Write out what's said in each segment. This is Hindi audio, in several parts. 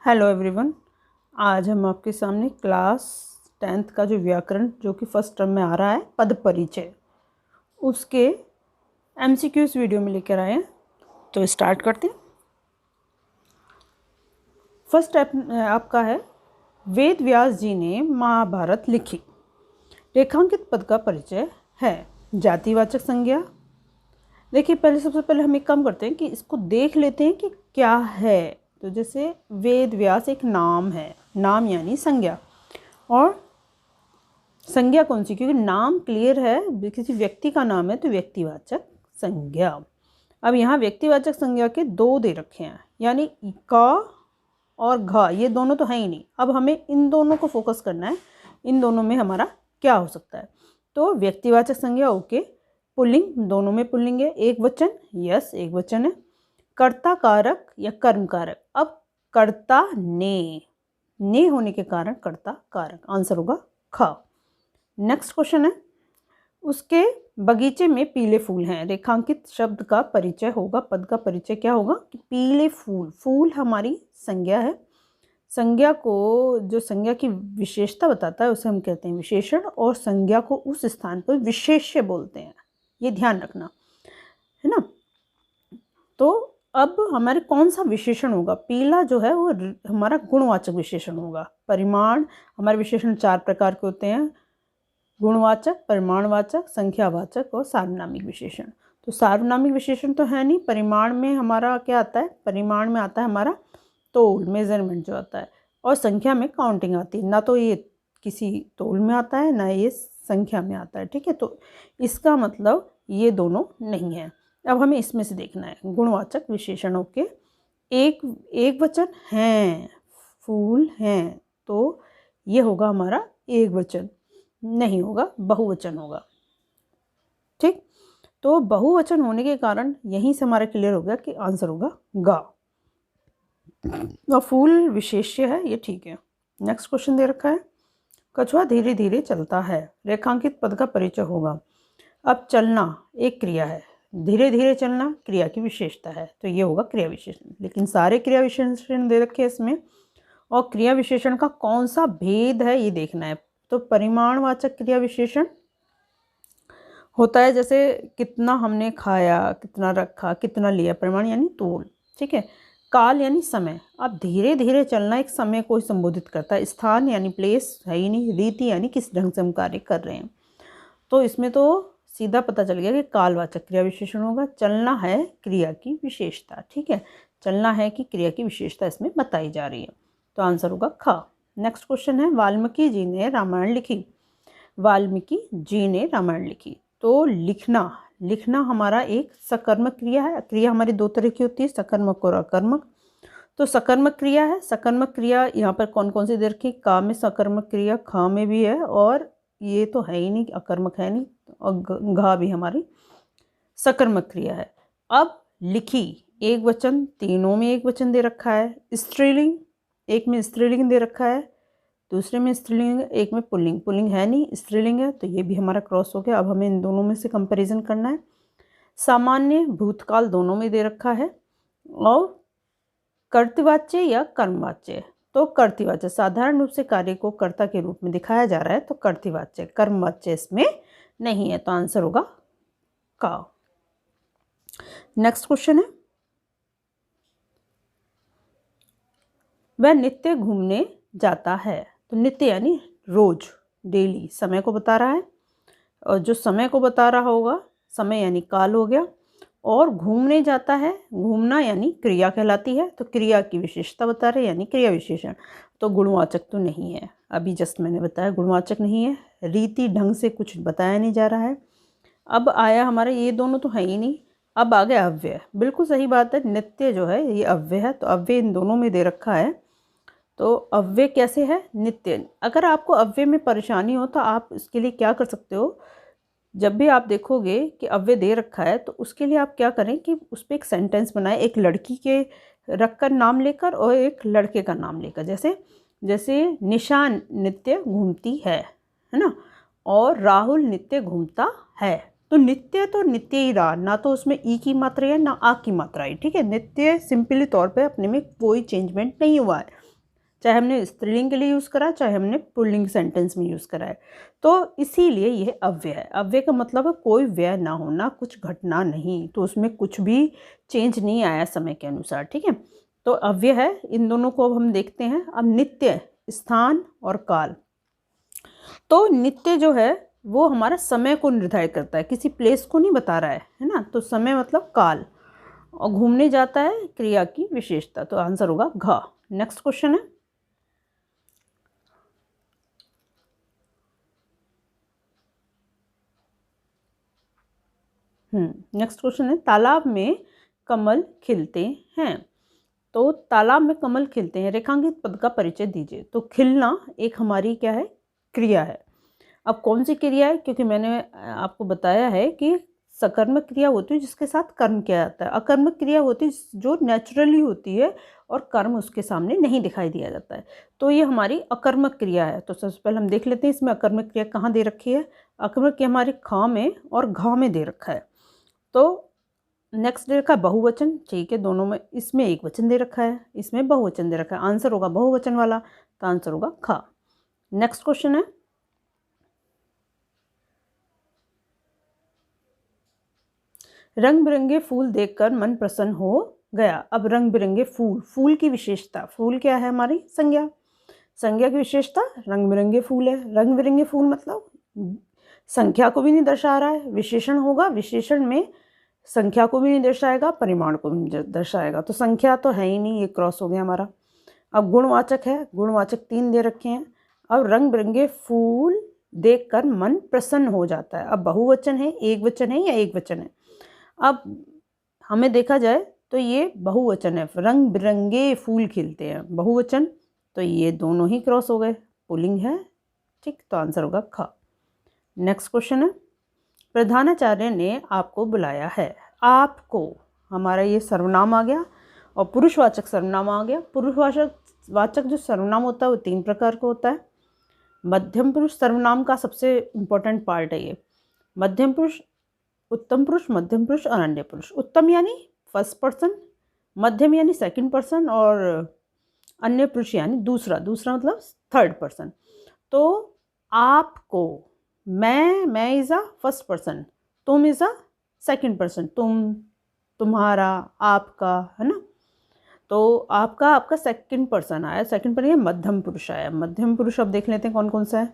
Hello everyone. आज हम आपके सामने क्लास 10th का जो व्याकरण जो कि फर्स्ट टर्म में आ रहा है पद परिचय, उसके एमसीक्यूज वीडियो में लेकर आए हैं। तो स्टार्ट करते हैं। फर्स्ट स्टेप आपका है, वेद व्यास जी ने महाभारत लिखी। रेखांकित पद का परिचय है। जातिवाचक संज्ञा। देखिए, सबसे पहले हम एक काम करते हैं कि इसको देख लेते हैं कि क्या है। तो जैसे वेद व्यास एक नाम है, नाम यानी संज्ञा, और संज्ञा कौन सी, क्योंकि नाम क्लियर है, किसी व्यक्ति का नाम है तो व्यक्तिवाचक संज्ञा। अब यहाँ व्यक्तिवाचक संज्ञा के दो दे रखे हैं, यानी का और घा, ये दोनों तो है ही नहीं। अब हमें इन दोनों को फोकस करना है, इन दोनों में हमारा क्या हो सकता है। तो व्यक्तिवाचक संज्ञा ओके, पुल्लिंग, दोनों में पुल्लिंग है। एक वचन, यस एक वचन है। कर्ता कारक या कर्म कारक। अब कर्ता ने होने के कारण कर्ता कारक, आंसर होगा खा। नेक्स्ट क्वेश्चन है, उसके बगीचे में पीले फूल हैं। रेखांकित शब्द का परिचय होगा, पद का परिचय क्या होगा कि पीले फूल। फूल हमारी संज्ञा है। संज्ञा को, जो संज्ञा की विशेषता बताता है उसे हम कहते हैं विशेषण, और संज्ञा को उस स्थान पर विशेष्य बोलते हैं, ये ध्यान रखना है ना। तो अब हमारे कौन सा विशेषण होगा, पीला जो है वो हमारा गुणवाचक विशेषण होगा। परिमाण, हमारे विशेषण 4 प्रकार के होते हैं, गुणवाचक, परिमाणवाचक, संख्यावाचक और सार्वनामिक विशेषण। तो सार्वनामिक विशेषण तो है नहीं, परिमाण में हमारा क्या आता है, परिमाण में आता है हमारा तोल, मेजरमेंट जो आता है, और संख्या में काउंटिंग आती है। ना तो ये किसी तोल में आता है ना ये संख्या में आता है, ठीक है। तो इसका मतलब ये दोनों नहीं है। अब हमें इसमें से देखना है गुणवाचक विशेषणों के। एक वचन हैं, फूल हैं, तो ये होगा हमारा एक वचन, नहीं होगा, बहुवचन होगा, ठीक। तो बहुवचन होने के कारण यहीं से हमारा क्लियर हो गया कि आंसर होगा गा, और फूल विशेष्य है, ये ठीक है। नेक्स्ट क्वेश्चन दे रखा है, कछुआ धीरे धीरे चलता है। रेखांकित पद का परिचय होगा। अब चलना एक क्रिया है, धीरे धीरे चलना क्रिया की विशेषता है, तो ये होगा क्रिया विशेषण। लेकिन सारे क्रिया विशेषण दे रखे हैं इसमें, और क्रिया विशेषण का कौन सा भेद है ये देखना है। तो परिमाणवाचक क्रिया विशेषण होता है, जैसे कितना हमने खाया, कितना रखा, कितना लिया, परिमाण यानी तोल, ठीक है। काल यानी समय। अब धीरे धीरे चलना एक समय को संबोधित करता है। स्थान यानी प्लेस है ही नहीं। रीति यानी किस ढंग से हम कार्य कर रहे हैं। तो इसमें तो सीधा पता चल गया कि कालवाचक क्रिया विशेषण होगा। चलना है क्रिया की विशेषता, ठीक है, चलना है कि क्रिया की विशेषता इसमें बताई जा रही है, तो आंसर होगा खा। नेक्स्ट क्वेश्चन है, वाल्मीकि जी ने रामायण लिखी। वाल्मीकि जी ने रामायण लिखी, तो लिखना हमारा एक सकर्मक क्रिया है। क्रिया हमारी दो तरह की होती है, सकर्मक और अकर्मक। तो सकर्मक क्रिया है। सकर्मक क्रिया यहाँ पर कौन कौन सी दे रखी, का में सकर्मक क्रिया, खा में भी है, और ये तो है ही नहीं, अकर्मक है नहीं, और घा भी हमारी सकर्मक क्रिया है। अब लिखी एक वचन, तीनों में एक वचन दे रखा है। स्त्रीलिंग, एक में स्त्रीलिंग दे रखा है, दूसरे में स्त्रीलिंग, एक में पुल्लिंग। पुल्लिंग है नहीं, स्त्रीलिंग है, तो ये भी हमारा क्रॉस हो गया। अब हमें इन दोनों में से कंपैरिजन करना है। सामान्य, भूतकाल दोनों में दे रखा है, और कर्तवाच्य या कर्मवाच्य। तो कर्तवाच्य, साधारण रूप से कार्य को कर्ता के रूप में दिखाया जा रहा है, तो कर्तवाच्य। कर्मवाच्य इसमें नहीं है, तो आंसर होगा का। नेक्स्ट क्वेश्चन है, वह नित्य घूमने जाता है। तो नित्य यानी रोज, डेली, समय को बता रहा है, और जो समय को बता रहा होगा, समय यानी काल हो गया, और घूमने जाता है, घूमना यानी क्रिया कहलाती है, तो क्रिया की विशेषता बता रहे यानी क्रिया विशेषण। तो गुणवाचक तो नहीं है, अभी जस्ट मैंने बताया गुणवाचक नहीं है। रीति ढंग से कुछ बताया नहीं जा रहा है। अब आया हमारा, ये दोनों तो है ही नहीं, अब आ गया अव्यय। बिल्कुल सही बात है, नित्य जो है ये अव्यय है, तो अव्यय इन दोनों में दे रखा है। तो अव्यय कैसे है, नित्य। अगर आपको अव्यय में परेशानी हो तो आप इसके लिए क्या कर सकते हो, जब भी आप देखोगे कि अव्यय दे रखा है, तो उसके लिए आप क्या करें कि उस पर एक सेंटेंस बनाएं, एक लड़की के रख कर नाम लेकर और एक लड़के का नाम लेकर। जैसे निशा नित्य घूमती है ना, और राहुल नित्य घूमता है। तो नित्य ही रहा, ना तो उसमें ई की मात्रा है ना आ की मात्रा है, ठीक है। नित्य सिंपली तौर पे अपने में कोई चेंजमेंट नहीं हुआ है, चाहे हमने स्त्रीलिंग के लिए यूज़ करा है, चाहे हमने पुल्लिंग सेंटेंस में यूज़ करा है। तो इसीलिए यह अव्यय है। अव्यय का मतलब है कोई व्यय ना होना, कुछ घटना नहीं, तो उसमें कुछ भी चेंज नहीं आया समय के अनुसार, ठीक है। तो अव्यय है। इन दोनों को अब हम देखते हैं। अब नित्य, स्थान और काल। तो नित्य जो है वो हमारा समय को निर्धारित करता है, किसी प्लेस को नहीं बता रहा है ना। तो समय मतलब काल, और घूमने जाता है क्रिया की विशेषता। तो आंसर होगा घ। नेक्स्ट क्वेश्चन है, नेक्स्ट क्वेश्चन है, तालाब में कमल खिलते हैं। तो तालाब में कमल खिलते हैं, रेखांकित पद का परिचय दीजिए। तो खिलना एक हमारी क्या है, क्रिया है। अब कौन सी क्रिया है, क्योंकि मैंने आपको बताया है कि सकर्मक क्रिया होती है जिसके साथ कर्म किया जाता है, अकर्मक क्रिया होती है जो नेचुरली होती है और कर्म उसके सामने नहीं दिखाई दिया जाता है। तो ये हमारी अकर्मक क्रिया है। तो सबसे पहले हम देख लेते हैं इसमें अकर्मक क्रिया कहाँ दे रखी है। अकर्मक क्रिया हमारी ख में और घ में दे रखा है। तो नेक्स्ट दे रखा है बहुवचन, ठीक है, दोनों में। इसमें एक वचन दे रखा है, इसमें बहुवचन दे रखा है। आंसर होगा बहुवचन वाला, तो आंसर होगा ख। नेक्स्ट क्वेश्चन है, रंग बिरंगे फूल देखकर मन प्रसन्न हो गया। अब रंग बिरंगे फूल, फूल की विशेषता, फूल क्या है हमारी संज्ञा, संज्ञा की विशेषता रंग बिरंगे फूल है। रंग बिरंगे फूल मतलब संख्या को भी नहीं दर्शा रहा है, विशेषण होगा, विशेषण में संख्या को भी नहीं दर्शाएगा, परिमाण को भी नहीं दर्शाएगा। तो संख्या तो है ही नहीं, ये क्रॉस हो गया हमारा। अब गुणवाचक है, गुणवाचक 3 दे रखे हैं। अब रंग बिरंगे फूल देखकर मन प्रसन्न हो जाता है। अब बहुवचन है, एक वचन है या एक वचन है। अब हमें देखा जाए तो ये बहुवचन है, रंग बिरंगे फूल खिलते हैं, बहुवचन। तो ये दोनों ही क्रॉस हो गए, पुल्लिंग है, ठीक। तो आंसर होगा ख। नेक्स्ट क्वेश्चन है, प्रधानाचार्य ने आपको बुलाया है। आपको हमारा ये सर्वनाम आ गया और पुरुषवाचक सर्वनाम आ गया। पुरुषवाचक जो सर्वनाम होता है वो 3 प्रकार का होता है। मध्यम पुरुष सर्वनाम का सबसे इम्पोर्टेंट पार्ट है ये। मध्यम पुरुष, उत्तम पुरुष, मध्यम पुरुष और अन्य पुरुष। उत्तम यानी फर्स्ट पर्सन, मध्यम यानी सेकंड पर्सन, और अन्य पुरुष यानी दूसरा मतलब थर्ड पर्सन। तो आपको, मैं इज अ फर्स्ट पर्सन, तुम इज अ सेकंड पर्सन, तुम, तुम्हारा, आपका, है ना। तो आपका सेकंड पर्सन आया, सेकंड पर्सन मध्यम पुरुष आया। मध्यम पुरुष अब देख लेते हैं कौन कौन सा है।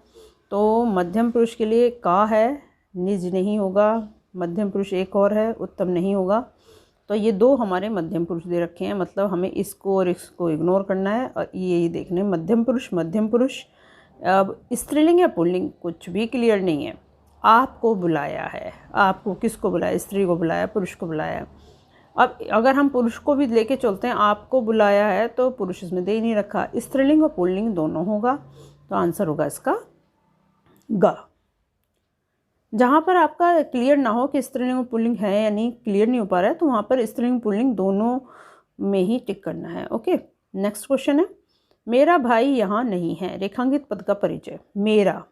तो मध्यम पुरुष के लिए का है, निज नहीं होगा, मध्यम पुरुष एक और है, उत्तम नहीं होगा। तो ये 2 हमारे मध्यम पुरुष दे रखे हैं, मतलब हमें इसको और इसको इग्नोर करना है और ये देखने मध्यम पुरुष, मध्यम पुरुष। अब स्त्रीलिंग या पुल्लिंग कुछ भी क्लियर नहीं है। आपको बुलाया है, आपको किसको बुलाया, स्त्री को बुलाया, पुरुष को बुलाया। अब अगर हम पुरुष को भी लेके चलते हैं, आपको बुलाया है, तो पुरुष इसमें दे ही नहीं रखा, स्त्रीलिंग और पुल्लिंग दोनों होगा। तो आंसर होगा इसका ग। जहाँ पर आपका क्लियर ना हो कि स्त्रीलिंग और पुल्लिंग है या नहीं, क्लियर नहीं हो पा रहा है, तो वहाँ पर स्त्रीलिंग पुल्लिंग दोनों में ही टिक करना है। ओके, नेक्स्ट क्वेश्चन है, मेरा भाई यहाँ नहीं है, रेखांकित पद का परिचय। मेरा,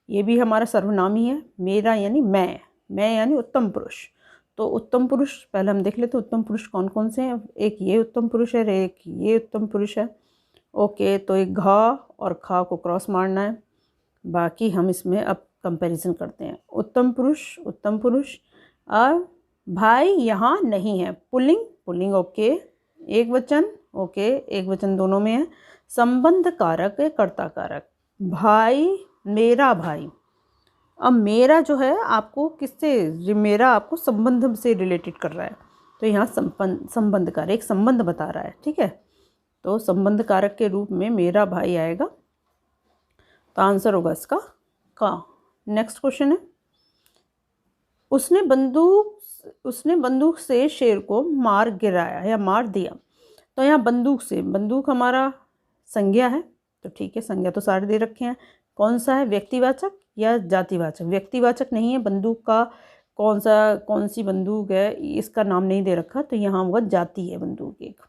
ये भी हमारा सर्वनाम ही है। मेरा यानी मैं यानी उत्तम पुरुष। तो उत्तम पुरुष पहले हम देख लेते हैं उत्तम पुरुष कौन कौन से हैं। एक ये उत्तम पुरुष है, एक ये उत्तम पुरुष है। ओके, तो एक घ और ख को क्रॉस मारना है, बाकी हम इसमें अब कंपैरिजन करते हैं। उत्तम पुरुष और भाई यहाँ नहीं है, पुल्लिंग ओके, एक वचन ओके, एक वचन दोनों में है। संबंध कारक है, कर्ता कारक, भाई, मेरा भाई। अब मेरा जो है आपको किससे, मेरा आपको संबंध से रिलेटेड कर रहा है, तो यहाँ संबंध कारक, एक संबंध बता रहा है, ठीक है। तो संबंध कारक के रूप में मेरा भाई आएगा, तो आंसर होगा इसका का। नेक्स्ट क्वेश्चन है, उसने बंदूक से शेर को मार गिराया या मार दिया। तो यहाँ बंदूक से, बंदूक हमारा संज्ञा है, तो ठीक है, संज्ञा तो सारे दे रखे हैं। कौन सा है, व्यक्तिवाचक या जातिवाचक? व्यक्तिवाचक नहीं है, बंदूक का कौन सी बंदूक है इसका नाम नहीं दे रखा, तो यहाँ होगा जाति है बंदूक एक।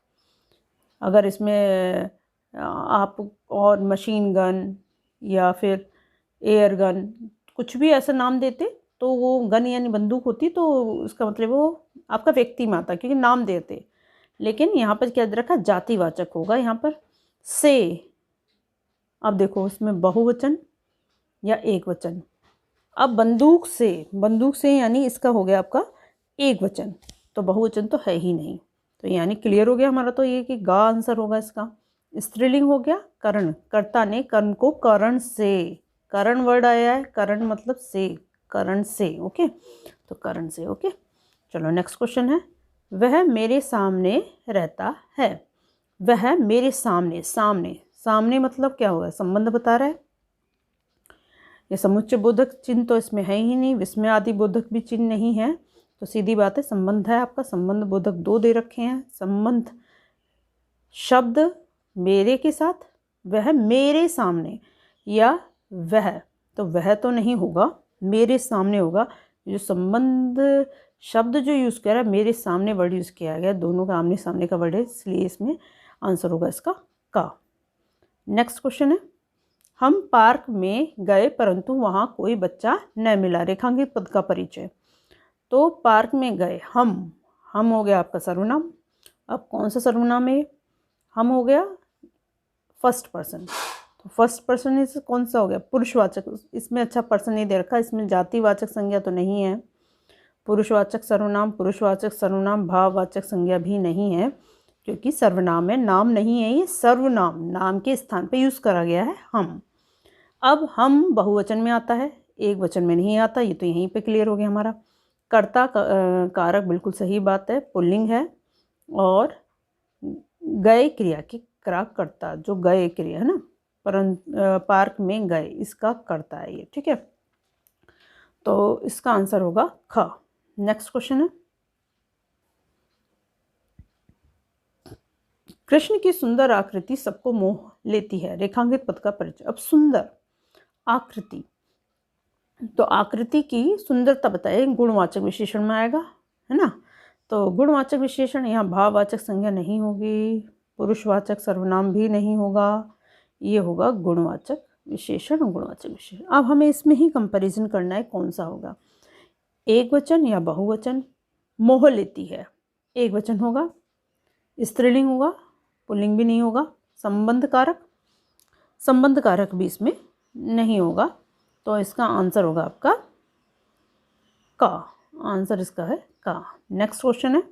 अगर इसमें आप और मशीन गन या फिर एयर गन कुछ भी ऐसा नाम देते तो वो गन यानी बंदूक होती, तो उसका मतलब वो आपका व्यक्ति में आता क्योंकि नाम देते। लेकिन यहाँ पर क्या दे रखा, जातिवाचक होगा यहाँ पर। से अब देखो इसमें बहुवचन या एक वचन। अब बंदूक से यानी इसका हो गया आपका एक वचन, तो बहुवचन तो है ही नहीं, तो यानी क्लियर हो गया हमारा तो ये कि गा आंसर होगा इसका। स्त्रीलिंग हो गया करण, कर्ता ने कर्म को करण से, करण वर्ड आया है, करण मतलब से, करण से, ओके, तो करण से, ओके। चलो नेक्स्ट क्वेश्चन है, वह मेरे सामने रहता है। वह मेरे सामने, सामने मतलब क्या होगा, संबंध बता रहा है। ये समुच्चय बोधक चिन्ह तो इसमें है ही नहीं, विस्मय आदि बोधक भी चिन्ह नहीं है, तो सीधी बात है संबंध है आपका। संबंध बोधक 2 दे रखे हैं। संबंध शब्द मेरे के साथ, वह मेरे सामने, या वह, तो वह तो नहीं होगा, मेरे सामने होगा। जो संबंध शब्द जो यूज़ किया है, मेरे सामने वर्ड यूज़ किया गया, दोनों का आमने सामने का वर्ड है, इसलिए इसमें आंसर होगा इसका का। नेक्स्ट क्वेश्चन है, हम पार्क में गए परंतु वहाँ कोई बच्चा न मिला। रेखांकित पद का परिचय। तो पार्क में गए, हम हो गया आपका सर्वनाम। अब कौन सा सर्वनाम है, हम हो गया फर्स्ट पर्सन, तो फर्स्ट पर्सन इस कौन सा हो गया, पुरुषवाचक। इसमें अच्छा पर्सन नहीं दे रखा, इसमें जातिवाचक संज्ञा तो नहीं है। पुरुषवाचक सर्वनाम, भाववाचक संज्ञा भी नहीं है, क्योंकि सर्वनाम है, नाम नहीं है, ये सर्वनाम, नाम के स्थान पे यूज़ करा गया है हम। अब हम बहुवचन में आता है, एक वचन में नहीं आता, ये तो यहीं पे क्लियर हो गया हमारा। कर्ता कारक बिल्कुल सही बात है, पुल्लिंग है, और गए क्रिया की कर्ता, जो गए क्रिया है ना, पार्क में गए, इसका कर्ता है ये, ठीक है, तो इसका आंसर होगा ख। नेक्स्ट क्वेश्चन है, कृष्ण की सुंदर आकृति सबको मोह लेती है। रेखांकित पद का परिचय। अब सुंदर आकृति, तो आकृति की सुंदरता बताए, गुणवाचक विशेषण में आएगा, है ना, तो गुणवाचक विशेषण, यहाँ भाववाचक संज्ञा नहीं होगी, पुरुषवाचक सर्वनाम भी नहीं होगा, ये होगा गुणवाचक विशेषण, गुणवाचक विशेषण। अब हमें इसमें ही कंपैरिजन करना है कौन सा होगा, एक वचन या बहुवचन। मोह लेती है एक वचन होगा, स्त्रीलिंग होगा, पुल्लिंग भी नहीं होगा, संबंध कारक भी इसमें नहीं होगा, तो इसका आंसर होगा आपका का। आंसर इसका है का। नेक्स्ट क्वेश्चन है,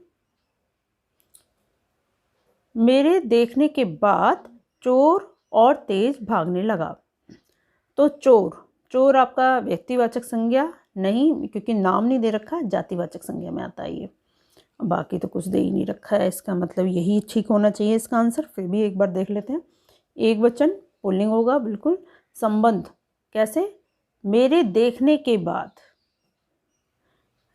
मेरे देखने के बाद चोर और तेज भागने लगा। तो चोर आपका व्यक्तिवाचक संज्ञा नहीं, क्योंकि नाम नहीं दे रखा, जातिवाचक संज्ञा में आता है ये। बाकी तो कुछ दे ही नहीं रखा है, इसका मतलब यही ठीक होना चाहिए इसका आंसर। फिर भी एक बार देख लेते हैं। एक वचन, पुल्लिंग होगा बिल्कुल। संबंध कैसे, मेरे देखने के बाद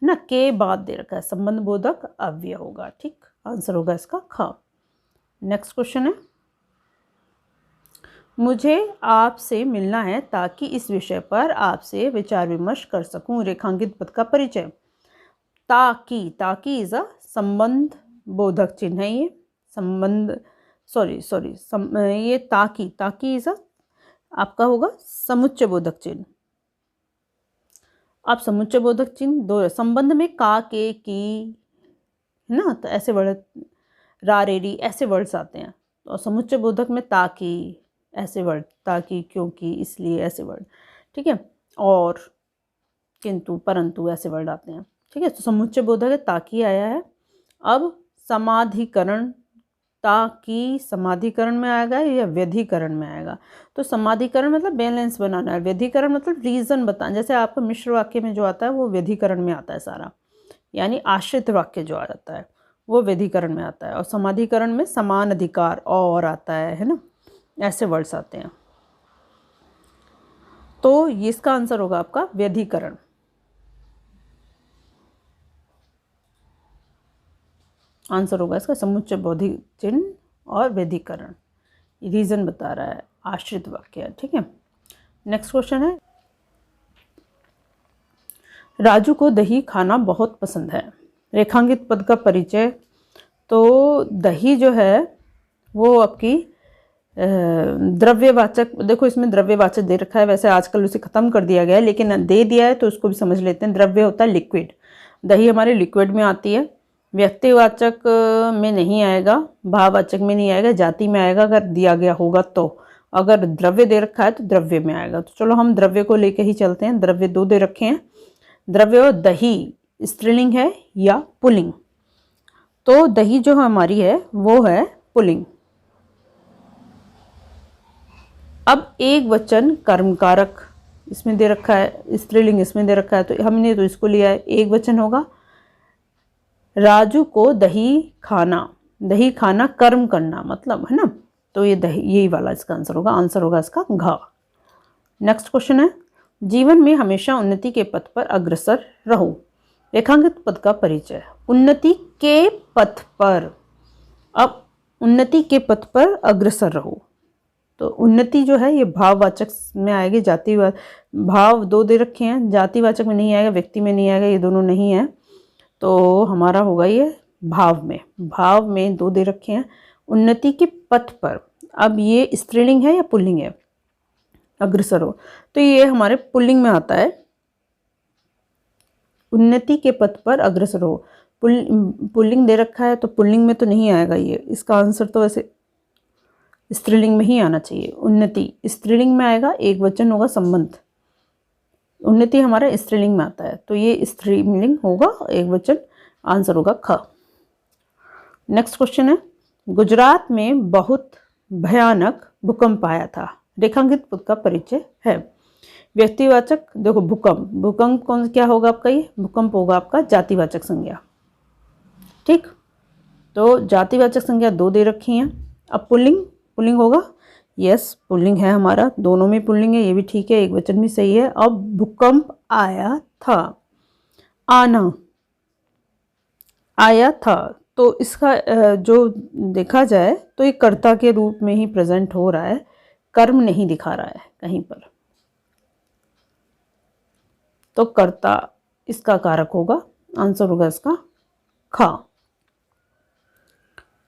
ना, के बाद दे रखा है, संबंध बोधक अव्यय होगा, ठीक, आंसर होगा इसका ख। नेक्स्ट क्वेश्चन है, मुझे आपसे मिलना है ताकि इस विषय पर आपसे विचार विमर्श कर सकूं। रेखांकित पद का परिचय। ताकि इज अ संबंध बोधक चिन्ह है, ये संबंध ये ताकि इज अ आपका होगा समुच्चय बोधक चिन्ह। अब समुच्चय बोधक चिन्ह दो, संबंध में का, के, की, है ना, तो ऐसे वर्ड, रा, रे, री, ऐसे वर्ड्स आते हैं। और समुच्चय बोधक में ताकि, ऐसे वर्ड, ताकि, क्योंकि, इसलिए, ऐसे वर्ड, ठीक है, और किंतु, परंतु, ऐसे वर्ड आते हैं, ठीक है। तो समुच्चय बोधक है, ताकि आया है। अब समाधिकरण, ताकि समाधिकरण में आएगा या व्यधिकरण में आएगा। तो समाधिकरण मतलब बैलेंस बनाना है, व्यधिकरण मतलब रीज़न बताना। जैसे आपका मिश्र वाक्य में जो आता है वो व्यधिकरण में आता है सारा, यानी आश्रित वाक्य जो आ जाता है वो व्यधिकरण में आता है, और समाधिकरण में समान अधिकार और आता है ना, ऐसे वर्ड्स आते हैं। तो इसका आंसर होगा आपका व्यधिकरण। आंसर होगा इसका समुच्चय बोधिक चिन्ह और व्यधिकरण, रीजन बता रहा है, आश्रित वाक्य है, ठीक है। नेक्स्ट क्वेश्चन है, राजू को दही खाना बहुत पसंद है। रेखांकित पद का परिचय। तो दही जो है वो आपकी द्रव्यवाचक, देखो इसमें द्रव्यवाचक दे रखा है, वैसे आजकल उसे ख़त्म कर दिया गया है, लेकिन दे दिया है तो उसको भी समझ लेते हैं। द्रव्य होता है लिक्विड, दही हमारे लिक्विड में आती है, व्यक्तिवाचक में नहीं आएगा, भाववाचक में नहीं आएगा, जाति में आएगा अगर दिया गया होगा तो, अगर द्रव्य दे रखा है तो द्रव्य में आएगा। तो चलो हम द्रव्य को लेके ही चलते हैं। द्रव्य 2 दे रखे हैं। द्रव्य और दही स्त्रीलिंग है या पुल्लिंग? तो दही जो हमारी है वो है पुल्लिंग। अब एक वचन कर्मकारक इसमें दे रखा है, स्त्रीलिंग इसमें दे रखा है, तो हमने तो इसको लिया है, एक वचन होगा। राजू को दही खाना, दही खाना कर्म करना मतलब है ना, तो ये दही, यही वाला इसका आंसर होगा। आंसर होगा इसका घ। नेक्स्ट क्वेश्चन है, जीवन में हमेशा उन्नति के पथ पर अग्रसर रहो। रेखांकित पद का परिचय। उन्नति के पथ पर, अब उन्नति के पथ पर अग्रसर रहो, तो उन्नति जो है ये भाववाचक में आएगी। जातिवाचक, भाव 2 दे रखे हैं, जातिवाचक में नहीं आएगा, व्यक्ति में नहीं आएगा, ये दोनों नहीं है, तो हमारा होगा ये भाव में। भाव में 2 दे रखे हैं। उन्नति के पथ पर, अब ये स्त्रीलिंग है या पुल्लिंग है? अग्रसर हो, तो ये हमारे पुल्लिंग में आता है। उन्नति के पथ पर अग्रसर हो, पुल्लिंग दे रखा है तो पुल्लिंग में तो नहीं आएगा ये, इसका आंसर तो वैसे स्त्रीलिंग में ही आना चाहिए। उन्नति स्त्रीलिंग में आएगा, एक वचन होगा संबंध। उन्नति हमारा स्त्रीलिंग में आता है, तो ये स्त्रीलिंग होगा, एक वचन, आंसर होगा ख। नेक्स्ट क्वेश्चन है, गुजरात में बहुत भयानक भूकंप आया था। रेखांकित पद का परिचय है। व्यक्तिवाचक, देखो भूकंप, भूकंप कौन क्या होगा आपका? ये भूकंप होगा आपका जातिवाचक संज्ञा। ठीक, तो जातिवाचक संज्ञा 2 दे रखी हैं। अब पुल्लिंग, पुल्लिंग होगा, यस पुल्लिंग है हमारा, दोनों में पुल्लिंग है, ये भी ठीक है, एक वचन भी सही है। अब भूकंप आया था, आना, आया था, तो इसका जो देखा जाए तो ये कर्ता के रूप में ही प्रेजेंट हो रहा है, कर्म नहीं दिखा रहा है कहीं पर, तो कर्ता इसका कारक होगा, आंसर होगा इसका ख।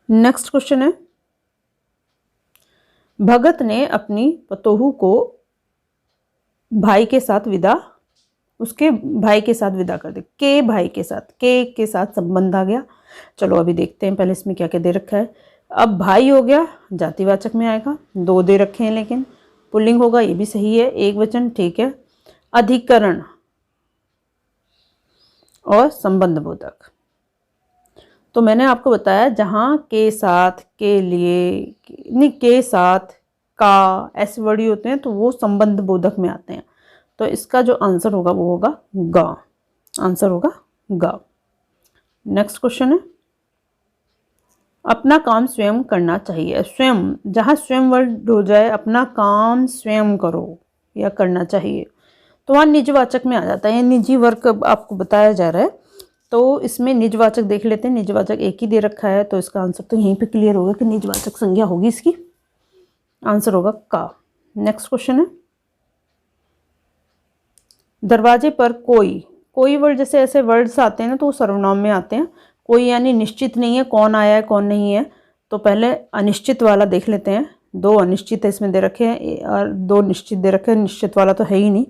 नेक्स्ट क्वेश्चन है, भगत ने अपनी पतोहू को भाई के साथ विदा, उसके भाई के साथ विदा कर दी। के भाई के साथ, के साथ संबंध आ गया। चलो अभी देखते हैं पहले इसमें क्या क्या दे रखा है। अब भाई हो गया, जातिवाचक में आएगा, 2 दे रखे हैं, लेकिन पुल्लिंग होगा, ये भी सही है, एक वचन, ठीक है। अधिकरण और संबंध बोधक, तो मैंने आपको बताया जहाँ के साथ, के लिए, नहीं के साथ, का, ऐसे वर्ड ही होते हैं तो वो संबंध बोधक में आते हैं, तो इसका जो आंसर होगा वो होगा ग, आंसर होगा ग। नेक्स्ट क्वेश्चन है, अपना काम स्वयं करना चाहिए। स्वयं, जहाँ स्वयं वर्ड हो जाए, अपना काम स्वयं करो या करना चाहिए, तो वहाँ निजवाचक में आ जाता है, निजी वर्ग आपको बताया जा रहा है, तो इसमें निजवाचक देख लेते हैं। निजवाचक एक ही दे रखा है, तो इसका आंसर तो यहीं पे क्लियर होगा कि निजवाचक संज्ञा होगी इसकी, आंसर होगा का। नेक्स्ट क्वेश्चन है, दरवाजे पर कोई, कोई वर्ड, जैसे ऐसे वर्ड्स आते हैं ना तो वो सर्वनाम में आते हैं। कोई यानी निश्चित नहीं है कौन आया है कौन नहीं है, तो पहले अनिश्चित वाला देख लेते हैं। 2 अनिश्चित है इसमें दे रखे हैं और 2 निश्चित दे रखे हैं, निश्चित वाला तो है ही नहीं।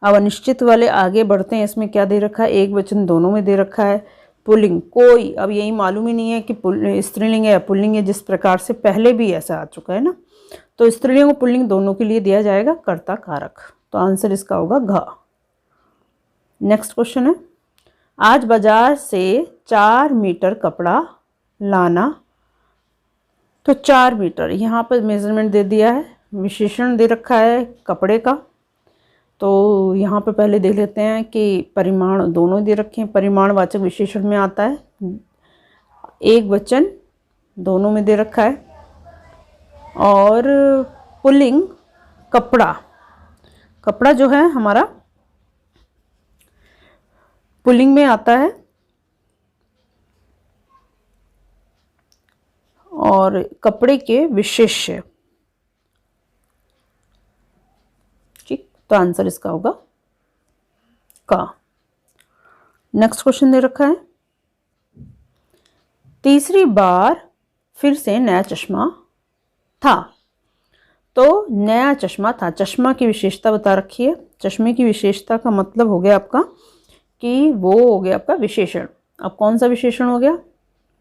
अब अनिश्चित वाले आगे बढ़ते हैं, इसमें क्या दे रखा है? एक वचन दोनों में दे रखा है। पुल्लिंग कोई, अब यही मालूम ही नहीं है कि स्त्रीलिंग है या पुल्लिंग है, जिस प्रकार से पहले भी ऐसा आ चुका है ना, तो स्त्रीलिंग और पुल्लिंग दोनों के लिए दिया जाएगा कर्ता कारक, तो आंसर इसका होगा घ। नेक्स्ट क्वेश्चन है, आज बाजार से 4 मीटर कपड़ा लाना, तो 4 मीटर यहाँ पर मेजरमेंट दे दिया है, विशेषण दे रखा है कपड़े का, तो यहाँ पर पहले देख लेते हैं कि परिमाण दोनों दे रखे हैं। परिमाणवाचक विशेषण में आता है, एक वचन दोनों में दे रखा है, और पुल्लिंग कपड़ा, कपड़ा जो है हमारा पुल्लिंग में आता है, और कपड़े के विशेष्य, ठीक, तो आंसर इसका होगा का। नेक्स्ट क्वेश्चन दे रखा है, तीसरी बार फिर से नया चश्मा था, तो नया चश्मा था, चश्मा की विशेषता बता रखी है। चश्मे की विशेषता का मतलब हो गया आपका कि वो हो गया आपका विशेषण। अब कौन सा विशेषण हो गया?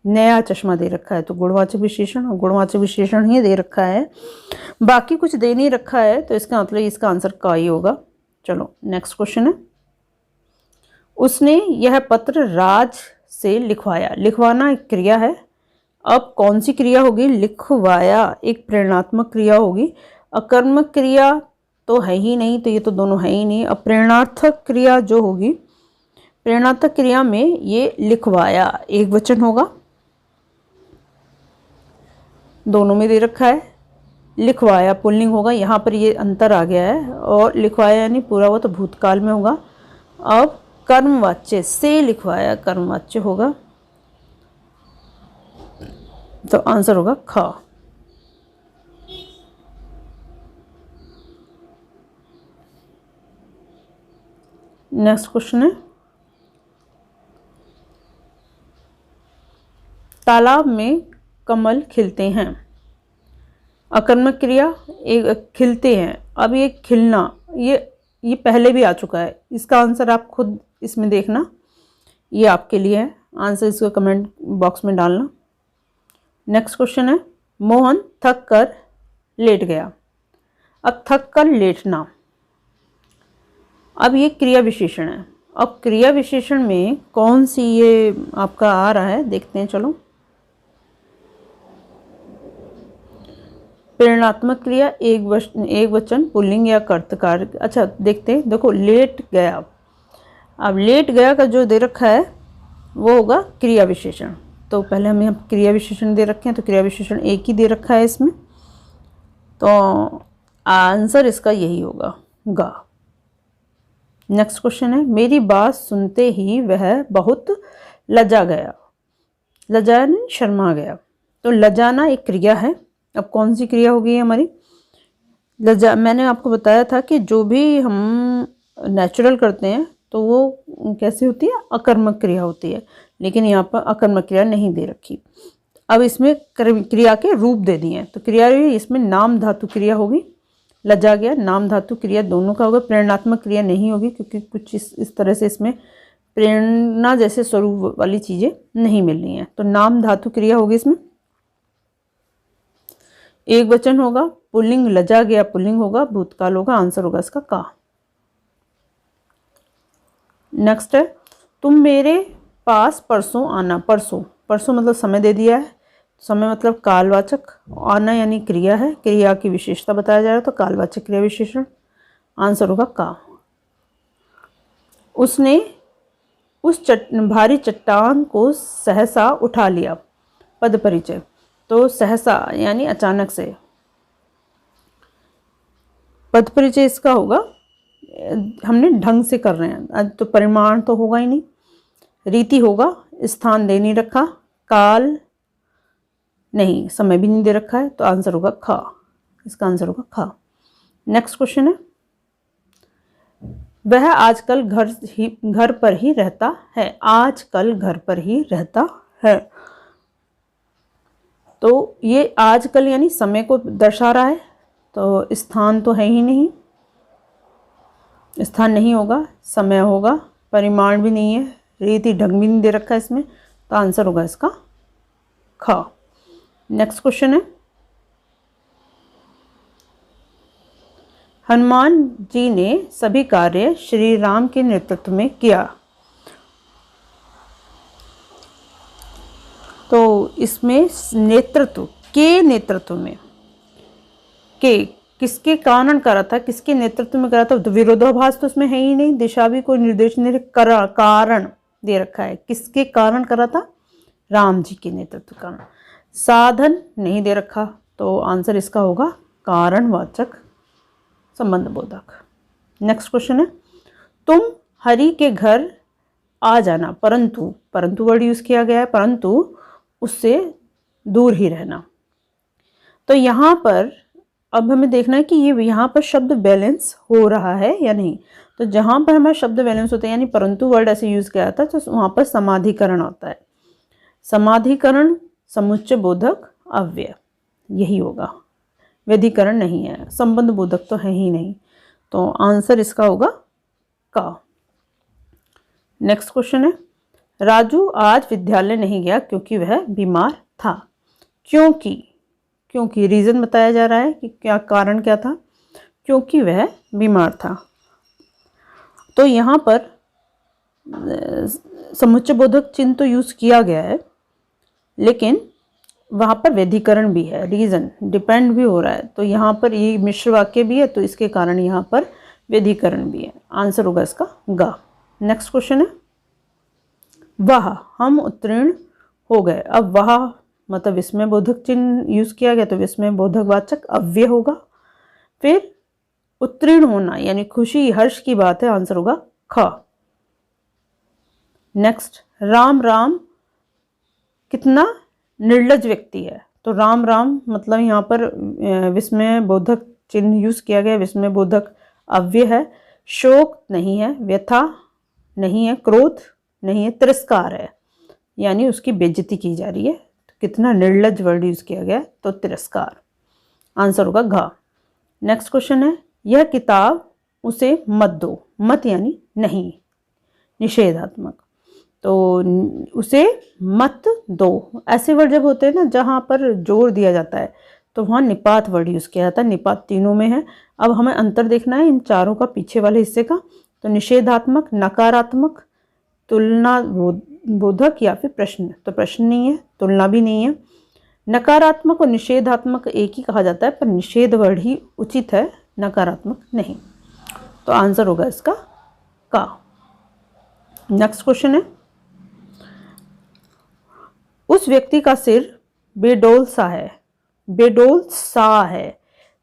नया चश्मा दे रखा है, तो गुणवाचक विशेषण, और गुणवाचक विशेषण ही दे रखा है। बाकी कुछ दे नहीं रखा है तो इसका मतलब इसका आंसर का ही होगा। चलो नेक्स्ट क्वेश्चन है, उसने यह पत्र राज से लिखवाया। लिखवाना एक क्रिया है, अब कौन सी क्रिया होगी? लिखवाया एक प्रेरणात्मक क्रिया होगी। अकर्मक क्रिया तो है ही नहीं, तो ये तो दोनों है ही नहीं। अब प्रेरणार्थक क्रिया जो होगी, प्रेरणात्मक क्रिया में ये लिखवाया एक वचन होगा, दोनों में दे रखा है। लिखवाया पुल्लिंग होगा, यहाँ पर ये अंतर आ गया है। और लिखवाया यानी पूरा हुआ तो भूतकाल में होगा। अब कर्मवाच्य से लिखवाया कर्मवाच्य होगा, तो आंसर होगा ख। नेक्स्ट क्वेश्चन है, तालाब में कमल खिलते हैं। अकर्मक क्रिया एक खिलते हैं। अब ये खिलना ये पहले भी आ चुका है, इसका आंसर आप खुद इसमें देखना, ये आपके लिए है। आंसर इसको कमेंट बॉक्स में डालना। नेक्स्ट क्वेश्चन है, मोहन थक कर लेट गया। अब थक कर लेटना, अब ये क्रिया विशेषण है। अब क्रिया विशेषण में कौन सी ये आपका आ रहा है, देखते हैं। चलो, प्रेरणात्मक क्रिया एक वचन पुल्लिंग या कर्तकार। अच्छा देखते हैं, देखो लेट गया। अब लेट गया का जो दे रखा है वो होगा क्रिया विशेषण। तो पहले हमें क्रिया विशेषण दे रखे हैं, तो क्रिया विशेषण एक ही दे रखा है इसमें, तो आंसर इसका यही होगा गा। नेक्स्ट क्वेश्चन है, मेरी बात सुनते ही वह बहुत लजा गया। लजा यानी शर्मा गया, तो लजाना एक क्रिया है। अब कौन सी क्रिया होगी हमारी? लजा, मैंने आपको बताया था कि जो भी हम नेचुरल करते हैं तो वो कैसी होती है? अकर्मक क्रिया होती है, लेकिन यहाँ पर अकर्मक क्रिया नहीं दे रखी। अब इसमें क्रिया के रूप दे दिए हैं, तो क्रिया इसमें नाम धातु क्रिया होगी। लजा गया नाम धातु क्रिया दोनों का होगा, प्रेरणात्मक क्रिया नहीं होगी, क्योंकि कुछ इस तरह से इसमें प्रेरणा जैसे स्वरूप वाली चीज़ें नहीं मिल रही हैं। तो नाम धातु क्रिया होगी, इसमें एक वचन होगा, पुल्लिंग लजा गया पुल्लिंग होगा, भूतकाल होगा, आंसर होगा इसका का। नेक्स्ट है, तुम मेरे पास परसों आना। परसों, परसों मतलब समय दे दिया है, समय मतलब कालवाचक, आना यानी क्रिया है, क्रिया की विशेषता बताया जा रहा है, तो कालवाचक क्रिया विशेषण, आंसर होगा का। उसने उस भारी चट्टान को सहसा उठा लिया। पद परिचय, तो सहसा यानी अचानक से। पद परिचय इसका होगा, हमने ढंग से कर रहे हैं, तो परिमाण तो होगा ही नहीं, रीति होगा, स्थान दे नहीं रखा, काल नहीं, समय भी नहीं दे रखा है, तो आंसर होगा खा। इसका आंसर होगा खा। नेक्स्ट क्वेश्चन है, वह आजकल घर पर ही रहता है। आजकल घर पर ही रहता है, तो ये आजकल यानी समय को दर्शा रहा है, तो स्थान तो है ही नहीं, स्थान नहीं होगा, समय होगा, परिमाण भी नहीं है, रीति ढंग भी नहीं दे रखा है इसमें, तो आंसर होगा इसका खा। नेक्स्ट क्वेश्चन है, हनुमान जी ने सभी कार्य श्री राम के नेतृत्व में किया। तो इसमें नेतृत्व में के किसके कारण करा था, किसके नेतृत्व में करा था? तो विरोधाभास तो इसमें है ही नहीं, दिशा भी कोई निर्देश नहीं, कारण दे रखा है, किसके कारण करा था? राम जी के नेतृत्व कारण। साधन नहीं दे रखा, तो आंसर इसका होगा कारणवाचक संबंध बोधक। नेक्स्ट क्वेश्चन है, तुम हरि के घर आ जाना, परंतु वर्ड यूज किया गया है, परंतु उससे दूर ही रहना। तो यहाँ पर अब हमें देखना है कि ये यहाँ पर शब्द बैलेंस हो रहा है या नहीं। तो जहाँ पर हमारा शब्द बैलेंस होता है, यानी परंतु वर्ड ऐसे यूज किया जाता है, तो वहाँ पर समाधिकरण होता है। समाधिकरण समुच्चय बोधक अव्यय, यही होगा, व्यधिकरण नहीं है, संबंध बोधक तो है ही नहीं, तो आंसर इसका होगा का। नेक्स्ट क्वेश्चन है, राजू आज विद्यालय नहीं गया क्योंकि वह बीमार था। क्योंकि क्योंकि रीज़न बताया जा रहा है कि क्या कारण क्या था, क्योंकि वह बीमार था। तो यहाँ पर समुच्चय बोधक चिन्ह तो यूज़ किया गया है, लेकिन वहाँ पर व्यधिकरण भी है, रीज़न डिपेंड भी हो रहा है। तो यहाँ पर ये मिश्र वाक्य भी है, तो इसके कारण यहाँ पर व्यधिकरण भी है। आंसर होगा इसका गा। नेक्स्ट क्वेश्चन है, वह हम उत्तीर्ण हो गए। अब वह मतलब विस्मय बोधक चिन्ह यूज़ किया गया, तो विस्मय बोधक वाचक अव्यय होगा। फिर उत्तीर्ण होना यानी खुशी हर्ष की बात है, आंसर होगा ख। नेक्स्ट, राम राम कितना निर्लज व्यक्ति है। तो राम राम मतलब यहाँ पर विस्मय बोधक चिन्ह यूज़ किया गया, विस्मय बोधक अव्यय है। शोक नहीं है, व्यथा नहीं है, क्रोध नहीं है, तिरस्कार है, यानी उसकी बेइज्जती की जा रही है। तो कितना निर्लज वर्ड यूज़ किया गया, तो तिरस्कार। आंसर होगा घ। नेक्स्ट क्वेश्चन है, यह किताब उसे मत दो। मत यानी नहीं, निषेधात्मक। तो उसे मत दो, ऐसे वर्ड जब होते हैं ना जहाँ पर जोर दिया जाता है, तो वहाँ निपात वर्ड यूज़ किया जाता है। निपात तीनों में है। अब हमें अंतर देखना है इन चारों का, पीछे वाले हिस्से का। तो निषेधात्मक, नकारात्मक, तुलना बोधक या फिर प्रश्न। तो प्रश्न नहीं है, तुलना भी नहीं है। नकारात्मक और निषेधात्मक एक ही कहा जाता है, पर निषेध वर्ड ही उचित है, नकारात्मक नहीं। तो आंसर होगा इसका का। नेक्स्ट क्वेश्चन है, उस व्यक्ति का सिर बेडौल सा है। बेडौल सा है,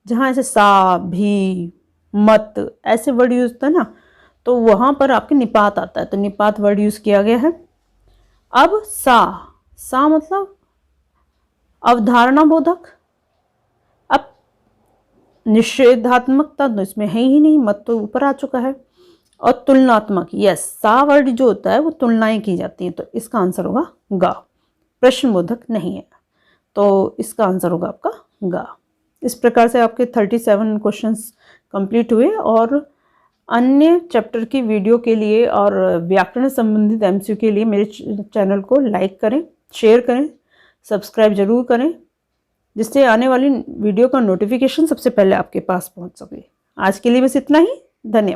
जहाँ ऐसे सा, भी, मत ऐसे वर्ड यूज होता है ना, तो वहाँ पर आपके निपात आता है। तो निपात वर्ड यूज किया गया है। अब सा मतलब अवधारणा बोधक। अब निषेधात्मकता तो इसमें है ही नहीं, मत तो ऊपर आ चुका है। और तुलनात्मक, यस, सा वर्ड जो होता है वो तुलनाएं की जाती हैं, तो इसका आंसर होगा गा। प्रश्न बोधक नहीं है, तो इसका आंसर होगा आपका गा। इस प्रकार से आपके 37 क्वेश्चंस कंप्लीट हुए। और अन्य चैप्टर की वीडियो के लिए और व्याकरण संबंधित एमसीक्यू के लिए मेरे चैनल को लाइक करें, शेयर करें, सब्सक्राइब जरूर करें, जिससे आने वाली वीडियो का नोटिफिकेशन सबसे पहले आपके पास पहुंच सके। आज के लिए बस इतना ही। धन्यवाद।